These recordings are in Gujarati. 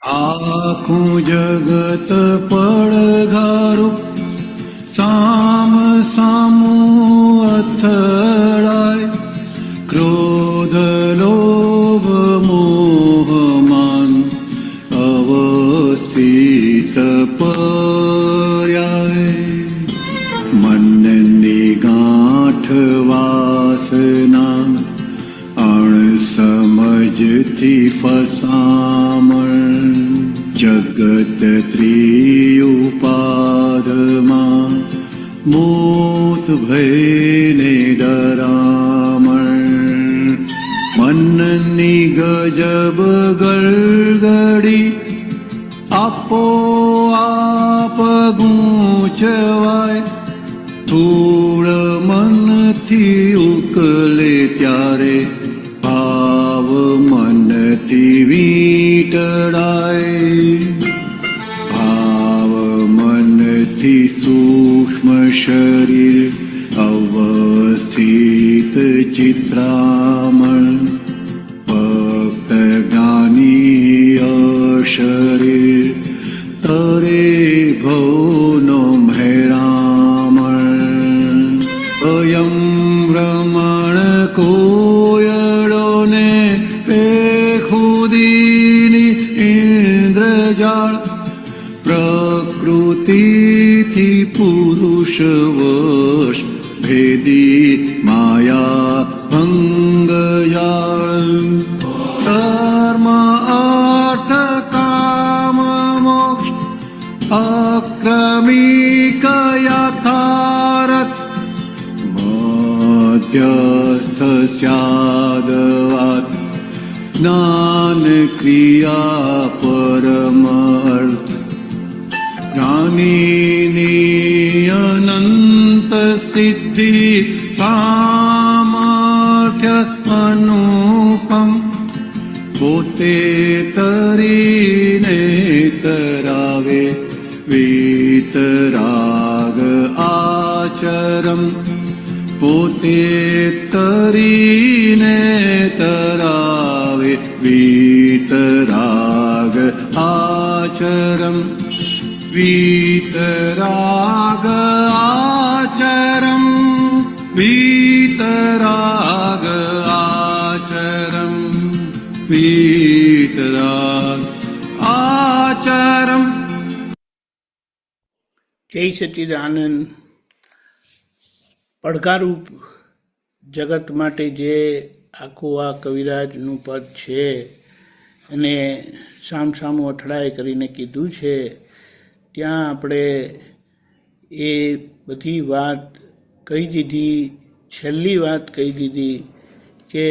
આખું જગત પડઘારું સામ સામું અથડાય, ક્રોધ લોભ મોહમાન અવસ્થિત પર્યાય, મનની ગાંઠ વાસના અણસમજથી ફસામણ, જગત ત્રિયુપાધમાં મોત ભયને ડરામણ, મનની ગજબ ગળગડી આપો આપ ગૂંચવાય, ધૂળ મનથી ઉકલે ત્યારે ભાવ મનથી વીંટળાય, ભાવ મનથી સૂક્ષ્મ શરીર અવસ્થિત ચિત્રામણ, ભક્ત જ્ઞાની અશરીર તરે ભવનો મહેરામણ, અયમ ભ્રમણ કોયળોને ખુદીની ઇન્દ્રજાળ, પ્રકૃતિથી પુરુષ વશ ભેદી માયા ભંગયાળ, ધર્મ અર્થ કામ મોક્ષ અક્રમિક યથારથ, મધ્યસ્થ સ્યાદવાદ જ્ઞાન ક્રિયા પરમ અર્થ, જ્ઞાનીની અનંત સિદ્ધિ સામર્થ્ય અનુપમ, પોતે તરીને તરાવે વીતરાગ આચરમ, પોતે તરીને તરાવે વીતરાગ આચરમ, વીતરાગ આચરમ, વીતરાગ આચરમ, વીતરાગ આચરમ. જય સચ્ચિદાનંદ. પડકારરૂપ જગત માટે જે આખું આ કવિરાજનું પદ છે અને સામસામું અથડાય કરીને કીધું છે, ત્યાં આપણે એ બધી વાત કહી દીધી. છેલ્લી વાત કહી દીધી કે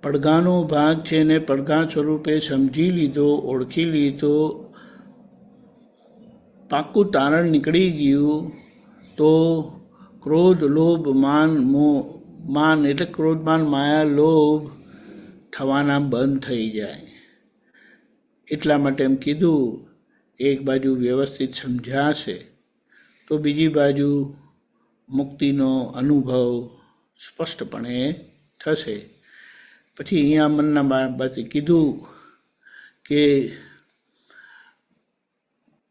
પડઘાનો ભાગ છે ને પડઘા સ્વરૂપે સમજી લીધો, ઓળખી લીધો, પાકું તારણ નીકળી ગયું તો ક્રોધ લોભ માન માન એટલે ક્રોધ માન માયા લોભ થવાના બંધ થઈ જાય. એટલા માટે એમ કીધું એક બાજુ વ્યવસ્થિત સમજાશે તો બીજી બાજુ મુક્તિનો અનુભવ સ્પષ્ટપણે થશે. પછી અહીંયા મનના બાબતે કીધું કે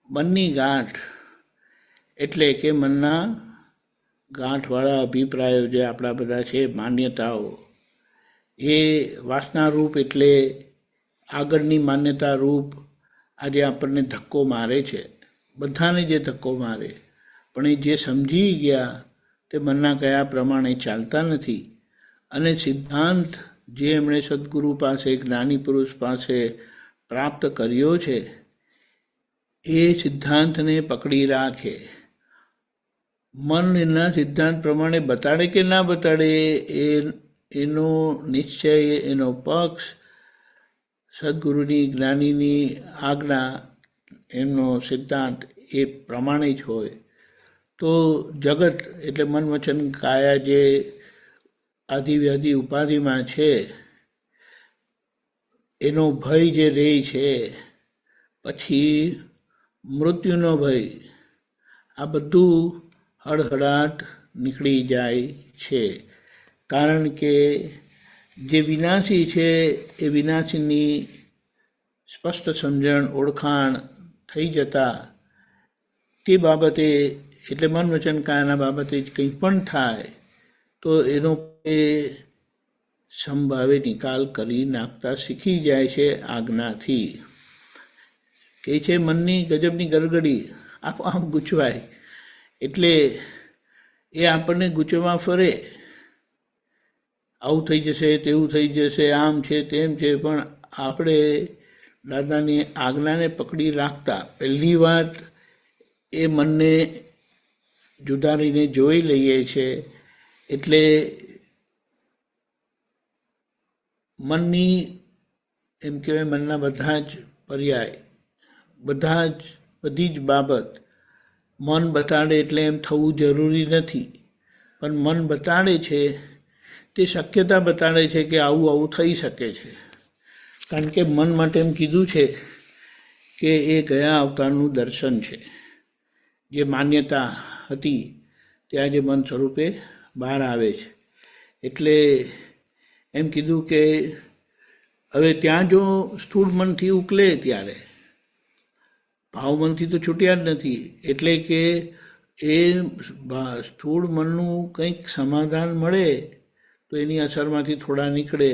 મનની ગાંઠ એટલે કે મનના ગાંઠવાળા અભિપ્રાયો જે આપણા બધા છે, માન્યતાઓ, એ વાસનારૂપ એટલે આગળની માન્યતા રૂપ આજે આપણને ધક્કો મારે છે. બધાને જે ધક્કો મારે, પણ એ જે સમજી ગયા તે મનના કયા પ્રમાણે ચાલતા નથી, અને સિદ્ધાંત જે એમણે સદગુરુ પાસે જ્ઞાની પુરુષ પાસે પ્રાપ્ત કર્યો છે એ સિદ્ધાંતને પકડી રાખે. મન એના સિદ્ધાંત પ્રમાણે બતાડે કે ના બતાડે એનો નિશ્ચય, એનો પક્ષ સદગુરુની જ્ઞાનીની આજ્ઞા, એમનો સિદ્ધાંત એ પ્રમાણે જ હોય તો જગત એટલે મન વચન કાયા જે આધિવ્યાધિ ઉપાધિમાં છે એનો ભય જે રહે છે, પછી મૃત્યુનો ભય, આ બધું હળહળાટ નીકળી જાય છે. કારણ કે જે વિનાશી છે એ વિનાશીની સ્પષ્ટ સમજણ ઓળખાણ થઈ જતા તે બાબતે એટલે મન વચન કાયાના બાબતે કંઈ પણ થાય તો એનો એ સંભાવે નિકાલ કરી નાખતા શીખી જાય છે આજ્ઞાથી. કે છે મનની ગજબની ગરગડી આમ ગૂંચવાય એટલે એ આપણને ગૂંચવા ફરે, આવું થઈ જશે તેવું થઈ જશે આમ છે તેમ છે. પણ આપણે દાદાની આજ્ઞાને પકડી રાખતા પહેલી વાત એ મનને જુદારીને જોઈ લઈએ છે. એટલે મનની એમ કહેવાય મનના બધા જ પર્યાય બધી જ બાબત મન બતાડે એટલે એમ થવું જરૂરી નથી, પણ મન બતાડે છે તે શક્યતા બતાડે છે કે આવું થઈ શકે છે. કારણ કે મન માટે એમ કીધું છે કે એ ગયા અવતારનું દર્શન છે. જે માન્યતા હતી તે આજે મન સ્વરૂપે બહાર આવે છે. એટલે એમ કીધું કે હવે ત્યાં જો સ્થૂળ મનથી ઉકલે ત્યારે ભાવ મનથી તો છૂટ્યા જ નથી. એટલે કે એ સ્થૂળ મનનું કંઈક સમાધાન મળે તો એની અસરમાંથી થોડા નીકળે,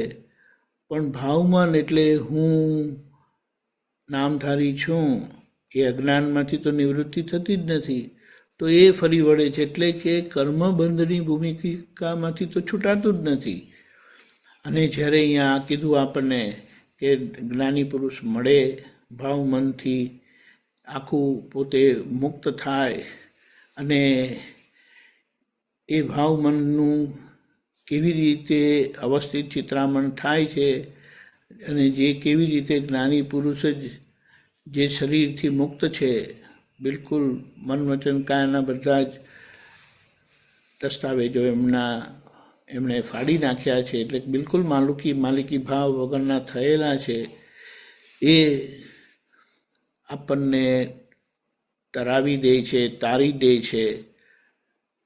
પણ ભાવમન એટલે હું નામધારી છું એ અજ્ઞાનમાંથી તો નિવૃત્તિ થતી જ નથી, તો એ ફરી વળે છે. એટલે કે કર્મબંધની ભૂમિકામાંથી તો છૂટાતું જ નથી. અને જ્યારે અહીંયા કીધું આપણને કે જ્ઞાની પુરુષ મળે ભાવમનથી આખું પોતે મુક્ત થાય અને એ ભાવમનનું કેવી રીતે અવસ્થિત ચિત્રામણ થાય છે અને જે કેવી રીતે જ્ઞાની પુરુષ જ જે શરીરથી મુક્ત છે, બિલકુલ મન વચન કાયાના બધા જ દસ્તાવેજો એમણે ફાડી નાખ્યા છે. એટલે બિલકુલ માલિકી ભાવ વગરના થયેલા છે. એ આપણને તરાવી દે છે, તારી દે છે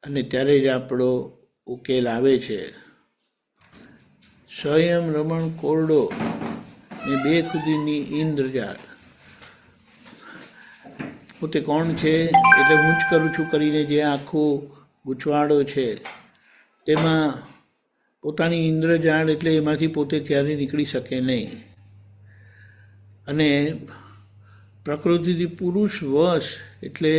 અને ત્યારે જ આપણો ઉકેલ આવે છે. સ્વયં રમણ કોરડો ને બે ખુદીની ઇન્દ્રજાળ. પોતે કોણ છે એટલે હું જ કરું છું કરીને જે આખો ગૂંચવાડો છે તેમાં પોતાની ઇન્દ્રજાળ એટલે એમાંથી પોતે ક્યારેય નીકળી શકે નહીં. અને પ્રકૃતિથી પુરુષ વશ એટલે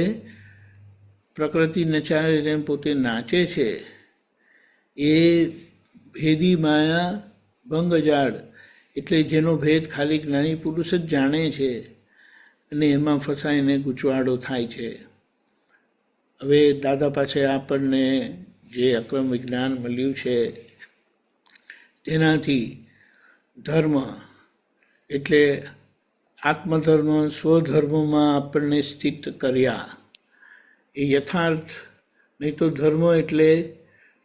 પ્રકૃતિ નચાવે તેમ પોતે નાચે છે. એ ભેદી માયા ભંગજાળ એટલે જેનો ભેદ ખાલી જ્ઞાની પુરુષ જ જાણે છે અને એમાં ફસાઈને ગૂંચવાડો થાય છે. હવે દાદા પાસે આપણને જે અક્રમ વિજ્ઞાન મળ્યું છે તેનાથી ધર્મ એટલે આત્મધર્મ સ્વધર્મમાં આપણને સ્થિત કર્યા. એ યથાર્થ, નહીં તો ધર્મ એટલે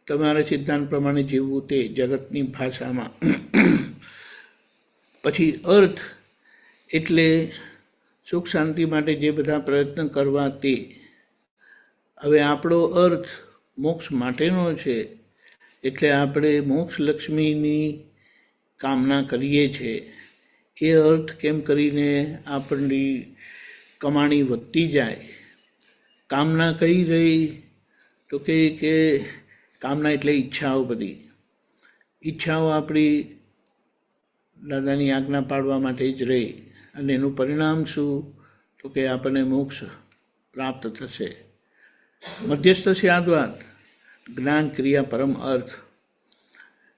તમારા સિદ્ધાંત પ્રમાણે જીવવું તે જગતની ભાષામાં. પછી અર્થ એટલે સુખ શાંતિ માટે જે બધા પ્રયત્ન કરવા તે. હવે આપણો અર્થ મોક્ષ માટેનો છે એટલે આપણે મોક્ષ લક્ષ્મીની કામના કરીએ છીએ. એ અર્થ કેમ કરીને આપણી કમાણી વધતી જાય. કામના કઈ રહી તો કે કામના એટલે ઈચ્છાઓ, બધી ઈચ્છાઓ આપણી દાદાની આજ્ઞા પાડવા માટે જ રહી. અને એનું પરિણામ શું તો કે આપણને મોક્ષ પ્રાપ્ત થશે. મધ્યસ્થ સ્યાદવાદ જ્ઞાન ક્રિયા પરમ અર્થ.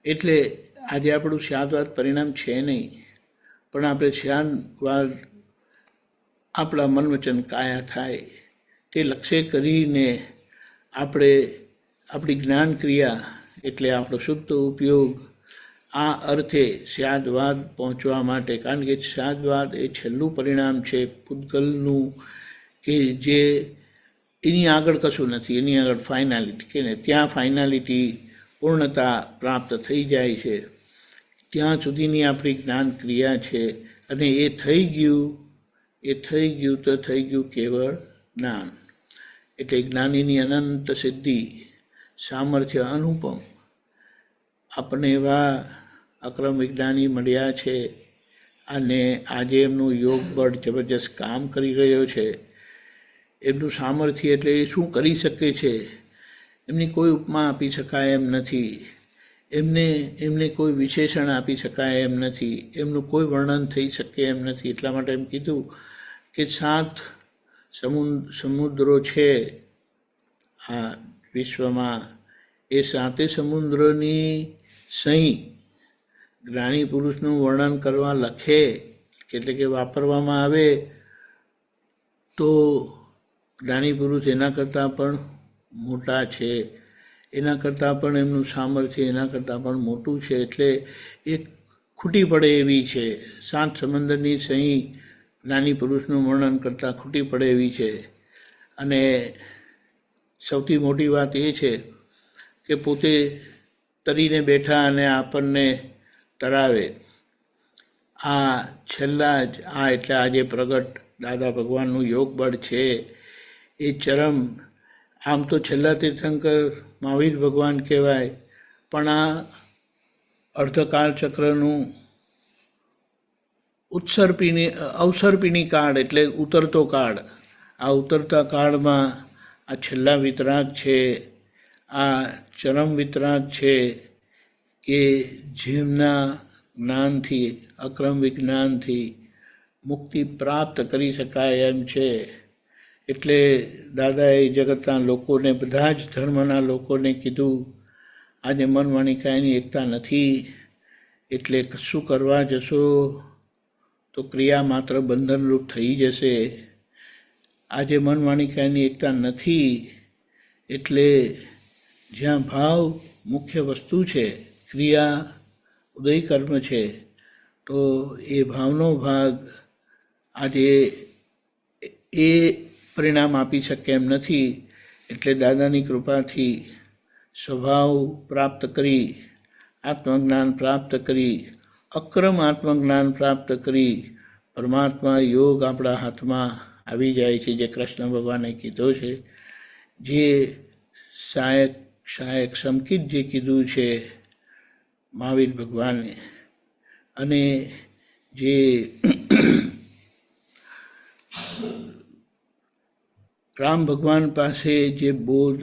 એટલે આજે આપણું સ્યાદવાદ પરિણામ છે નહીં, પણ આપણે સ્યાદવાદ આપણા મન વચન કાયા થાય તે લક્ષ્ય કરીને આપણે આપણી જ્ઞાન ક્રિયા એટલે આપણો શુદ્ધ ઉપયોગ આ અર્થે સ્યાદવાદ પહોંચવા માટે. કારણ કે સ્યાદવાદ એ છેલ્લું પરિણામ છે પૂતગલનું કે જે એની આગળ કશું નથી, એની આગળ ફાઇનાલિટી કે ને ત્યાં ફાઇનાલિટી પૂર્ણતા પ્રાપ્ત થઈ જાય છે. ત્યાં સુધીની આપણી જ્ઞાન ક્રિયા છે અને એ થઈ ગયું તો થઈ ગયું કેવળ જ્ઞાન. એટલે જ્ઞાનીની અનંત સિદ્ધિ સામર્થ્ય અનુપમ. આપણને એવા અક્રમ વિજ્ઞાની મળ્યા છે અને આજે એમનું યોગ બળ જબરજસ્ત કામ કરી રહ્યો છે. એમનું સામર્થ્ય એટલે એ શું કરી શકે છે એમની કોઈ ઉપમા આપી શકાય એમ નથી. એમને કોઈ વિશેષણ આપી શકાય એમ નથી. એમનું કોઈ વર્ણન થઈ શકે એમ નથી. એટલા માટે એમ કીધું કે 7 સમુદ્રો છે આ વિશ્વમાં, એ 7 સમુદ્રોની સહી જ્ઞાની પુરુષનું વર્ણન કરવા લખે એટલે કે વાપરવામાં આવે તો જ્ઞાની પુરુષ એના કરતાં પણ મોટા છે, એના કરતાં પણ એમનું સામર્થ્ય એના કરતાં પણ મોટું છે. એટલે એ ખૂટી પડે એવી છે. 7 સમંદરની સહી જ્ઞાની પુરુષનું વર્ણન કરતાં ખૂટી પડે એવી છે. અને સૌથી મોટી વાત એ છે કે પોતે તરીને બેઠા અને આપણને તરાવે. આ છેલ્લા જ એટલે આજે પ્રગટ દાદા ભગવાનનું યોગ બળ છે એ ચરમ. આમ તો છેલ્લા તીર્થંકર મહાવીર ભગવાન કહેવાય, પણ આ અર્ધકાળ ચક્રનું અવસર્પિણી કાળ એટલે ઉતરતો કાળ. આ ઉતરતા કાળમાં આ છેલ્લા વિતરાગ છે, આ ચરમ વિતરાગ છે કે જેમના જ્ઞાનથી અક્રમ વિજ્ઞાનથી મુક્તિ પ્રાપ્ત કરી શકાય એમ છે. એટલે દાદાએ જગતના લોકોને, બધા જ ધર્મના લોકોને કીધું આજે મન વાણી કાયની એકતા નથી એટલે કશું કરવા જશો તો ક્રિયા માત્ર બંધનરૂપ થઈ જશે. આજે મન વાણી કાયની એકતા નથી એટલે જ્યાં ભાવ મુખ્ય વસ્તુ છે, ક્રિયા ઉદય કર્મ છે, તો એ ભાવનો ભાગ આજે એ પરિણામ આપી શકે એમ નથી. એટલે દાદાની કૃપાથી સ્વભાવ પ્રાપ્ત કરી, આત્મજ્ઞાન પ્રાપ્ત કરી, અક્રમ આત્મજ્ઞાન પ્રાપ્ત કરી પરમાત્મા યોગ આપણા હાથમાં આવી જાય છે, જે કૃષ્ણ ભગવાને કીધો છે, જે શાયક સંકિત જે કીધું છે મહાવીર ભગવાને, અને જે રામ ભગવાન પાસે જે બોધ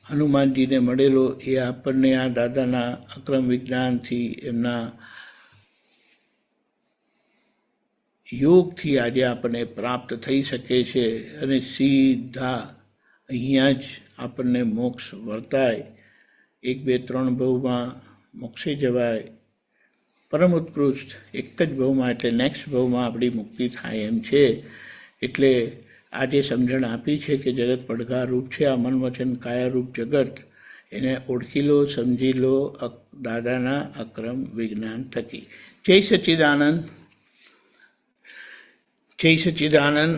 હનુમાનજીને મળેલો એ આપણને આ દાદાના અક્રમ વિજ્ઞાનથી, એમના યોગથી આજે આપણને પ્રાપ્ત થઈ શકે છે. અને સીધા અહીંયા જ આપણને મોક્ષ વર્તાય. 1, 2, 3 ભવમાં મોક્ષે જવાય. પરમ ઉત્કૃષ્ટ એક જ ભવમાં એટલે નેક્સ્ટ ભવમાં આપણી મુક્તિ થાય એમ છે. એટલે આજે સમજણ આપી છે કે જગત પડઘારૂપ છે, આ મન વચન કાયારૂપ જગત, એને ઓળખી લો, સમજી લો દાદાના અક્રમ વિજ્ઞાન થકી. જય સચ્ચિદાનંદ, જય સચ્ચિદાનંદ.